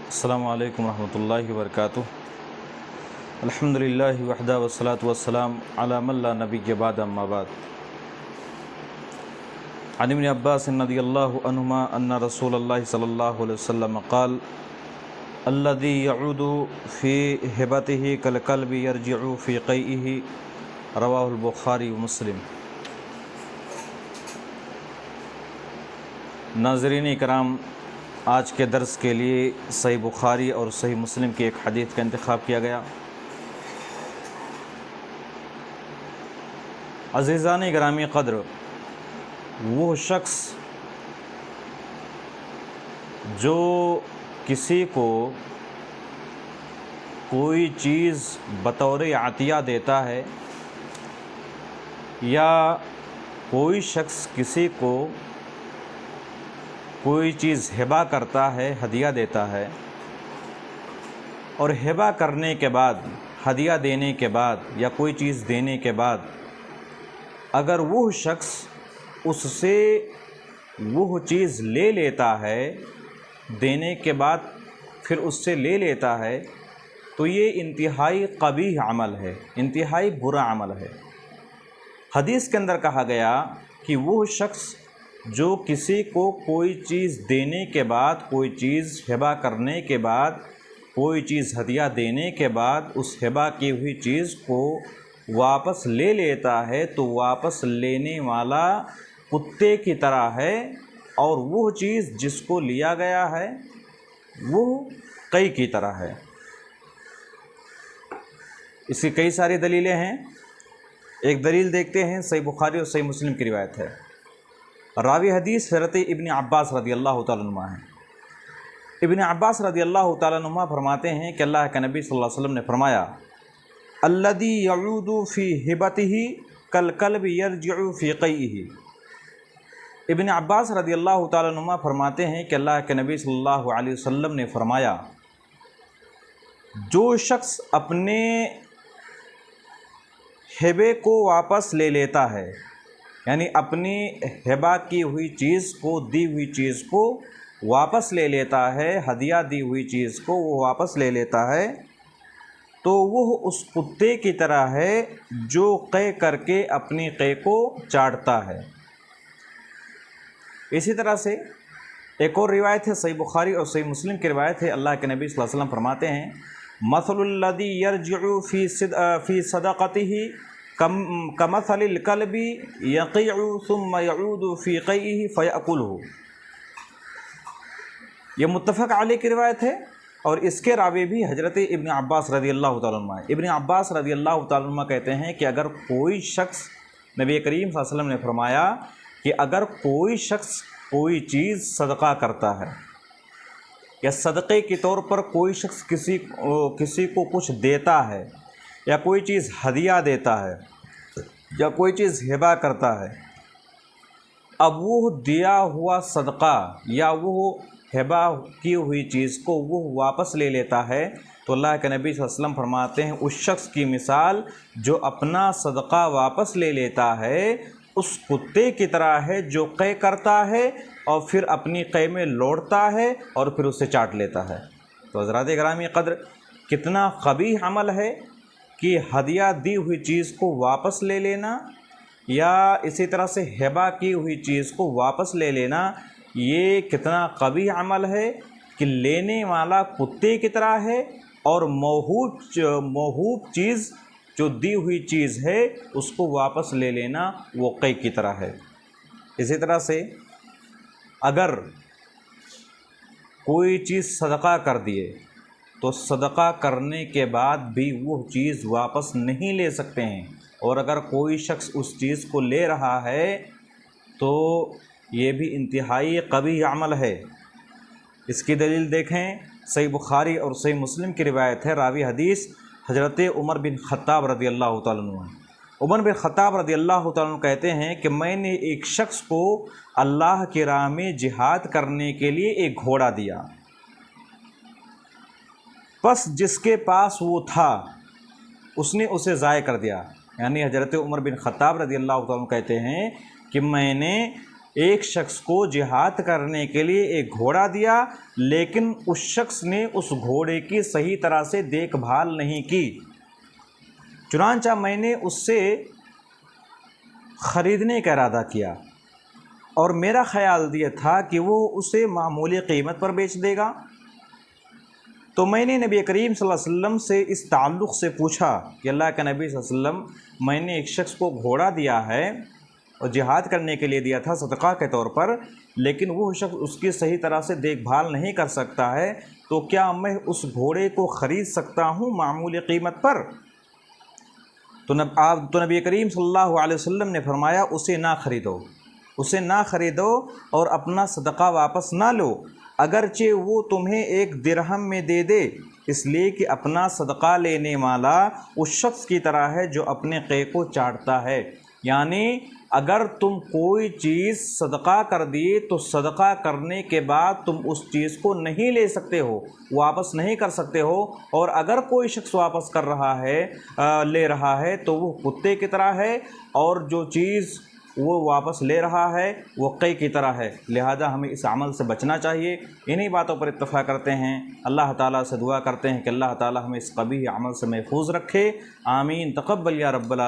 السلام علیکم ورحمۃ اللہ وبرکاتہ۔ الحمدللہ وحدہ والصلاۃ والسلام علی من لا نبی بعد اما بعد۔ عن ابن عباس رضی اللہ عنہما ان رسول اللہ صلی اللہ علیہ وسلم قال الذی یعود فی ہبتہ کالکلب یرجع فی قیئہ، رواہ البخاری ومسلم۔ ناظرین کرام، آج کے درس کے لیے صحیح بخاری اور صحیح مسلم کی ایک حدیث کا انتخاب کیا گیا۔ عزیزان گرامی قدر، وہ شخص جو کسی کو کوئی چیز بطور عطیہ دیتا ہے یا کوئی شخص کسی کو کوئی چیز ہبہ کرتا ہے، ہدیہ دیتا ہے، اور ہبہ کرنے کے بعد، ہدیہ دینے کے بعد یا کوئی چیز دینے کے بعد اگر وہ شخص اس سے وہ چیز لے لیتا ہے، دینے کے بعد پھر اس سے لے لیتا ہے، تو یہ انتہائی قبیح عمل ہے، انتہائی برا عمل ہے۔ حدیث کے اندر کہا گیا کہ وہ شخص جو کسی کو کوئی چیز دینے کے بعد، کوئی چیز ہبہ کرنے کے بعد، کوئی چیز ہدیہ دینے کے بعد اس ہبہ کی ہوئی چیز کو واپس لے لیتا ہے، تو واپس لینے والا کتے کی طرح ہے، اور وہ چیز جس کو لیا گیا ہے وہ قی کی طرح ہے۔ اس کی کئی ساری دلیلیں ہیں۔ ایک دلیل دیکھتے ہیں، صحیح بخاری اور صحیح مسلم کی روایت ہے۔ راوی حدیث حضرت ابن عباس رضی اللہ تعالیٰ عنہ ہیں۔ ابن عباس رضی اللہ تعالیٰ عنہ فرماتے ہیں کہ اللہ کے نبی صلی اللہ علیہ وسلم نے فرمایا، الذی یعود فی ہبتہ کالکلب یرجع فی قیئہ۔ ابن عباس رضی اللہ تعالیٰ عنہ فرماتے ہیں کہ اللہ کے نبی صلی اللہ علیہ وسلم نے فرمایا، جو شخص اپنے ہبے کو واپس لے لیتا ہے، یعنی اپنی ہبہ کی ہوئی چیز کو، دی ہوئی چیز کو واپس لے لیتا ہے، ہدیہ دی ہوئی چیز کو وہ واپس لے لیتا ہے، تو وہ اس کتے کی طرح ہے جو قے کر کے اپنی قے کو چاٹتا ہے۔ اسی طرح سے ایک اور روایت ہے، صحیح بخاری اور صحیح مسلم کی روایت ہے۔ اللہ کے نبی صلی اللہ علیہ وسلم فرماتے ہیں، مثل الذی یرجع فی صدقتہ کمثل الکلب یقیع ثم یعود فی قیئہ فیأکلہ۔ یہ متفق علیہ کی روایت ہے، اور اس کے راوی بھی حضرت ابن عباس رضی اللہ تعالیٰ عنہ ہے۔ ابن عباس رضی اللہ تعالیٰ عنہ کہتے ہیں کہ اگر کوئی شخص، نبی کریم صلی اللہ علیہ وسلم نے فرمایا کہ اگر کوئی شخص کوئی چیز صدقہ کرتا ہے یا صدقے کے طور پر کوئی شخص کسی کو کچھ دیتا ہے، یا کوئی چیز ہدیہ دیتا ہے، یا کوئی چیز ہبہ کرتا ہے، اب وہ دیا ہوا صدقہ یا وہ ہبہ کی ہوئی چیز کو وہ واپس لے لیتا ہے، تو اللہ کے نبی صلی اللہ علیہ وسلم فرماتے ہیں اس شخص کی مثال جو اپنا صدقہ واپس لے لیتا ہے اس کتے کی طرح ہے جو قے کرتا ہے اور پھر اپنی قے میں لوٹتا ہے اور پھر اسے چاٹ لیتا ہے۔ تو حضرات گرامی قدر، کتنا قبیح عمل ہے کہ ہدیہ دی ہوئی چیز کو واپس لے لینا، یا اسی طرح سے ہبہ کی ہوئی چیز کو واپس لے لینا، یہ کتنا قبیح عمل ہے کہ لینے والا کتے کی طرح ہے، اور موہوب چیز جو دی ہوئی چیز ہے اس کو واپس لے لینا وہ قے کی طرح ہے۔ اسی طرح سے اگر کوئی چیز صدقہ کر دیے تو صدقہ کرنے کے بعد بھی وہ چیز واپس نہیں لے سکتے ہیں، اور اگر کوئی شخص اس چیز کو لے رہا ہے تو یہ بھی انتہائی قبیح عمل ہے۔ اس کی دلیل دیکھیں، صحیح بخاری اور صحیح مسلم کی روایت ہے۔ راوی حدیث حضرت عمر بن خطاب رضی اللہ تعالیٰ عنہ ہیں۔ عمر بن خطاب رضی اللہ تعالیٰ عنہ کہتے ہیں کہ میں نے ایک شخص کو اللہ کی راہ میں جہاد کرنے کے لیے ایک گھوڑا دیا، پس جس کے پاس وہ تھا اس نے اسے ضائع کر دیا۔ یعنی حضرت عمر بن خطاب رضی اللہ تعالیٰ عنہ کہتے ہیں کہ میں نے ایک شخص کو جہاد کرنے کے لیے ایک گھوڑا دیا، لیکن اس شخص نے اس گھوڑے کی صحیح طرح سے دیکھ بھال نہیں کی، چنانچہ میں نے اس سے خریدنے کا ارادہ کیا اور میرا خیال یہ تھا کہ وہ اسے معمولی قیمت پر بیچ دے گا، تو میں نے نبی کریم صلی اللہ علیہ وسلم سے اس تعلق سے پوچھا کہ اللہ کے نبی صلی اللہ علیہ وسلم، میں نے ایک شخص کو گھوڑا دیا ہے اور جہاد کرنے کے لیے دیا تھا صدقہ کے طور پر، لیکن وہ شخص اس کی صحیح طرح سے دیکھ بھال نہیں کر سکتا ہے، تو کیا میں اس گھوڑے کو خرید سکتا ہوں معمولی قیمت پر؟ تو نبی کریم صلی اللہ علیہ وسلم نے فرمایا اسے نہ خریدو، اسے نہ خریدو اور اپنا صدقہ واپس نہ لو، اگرچہ وہ تمہیں 1 درہم میں دے دے، اس لیے کہ اپنا صدقہ لینے والا اس شخص کی طرح ہے جو اپنے قے کو چاٹتا ہے۔ یعنی اگر تم کوئی چیز صدقہ کر دیے تو صدقہ کرنے کے بعد تم اس چیز کو نہیں لے سکتے ہو، واپس نہیں کر سکتے ہو، اور اگر کوئی شخص واپس کر رہا ہے لے رہا ہے تو وہ کتے کی طرح ہے، اور جو چیز وہ واپس لے رہا ہے وہ قے کی طرح ہے، لہذا ہمیں اس عمل سے بچنا چاہیے۔ انہی باتوں پر اتفاق کرتے ہیں، اللہ تعالیٰ سے دعا کرتے ہیں کہ اللہ تعالیٰ ہمیں اس قبیح عمل سے محفوظ رکھے، آمین۔ تقبل یا رب العالمین۔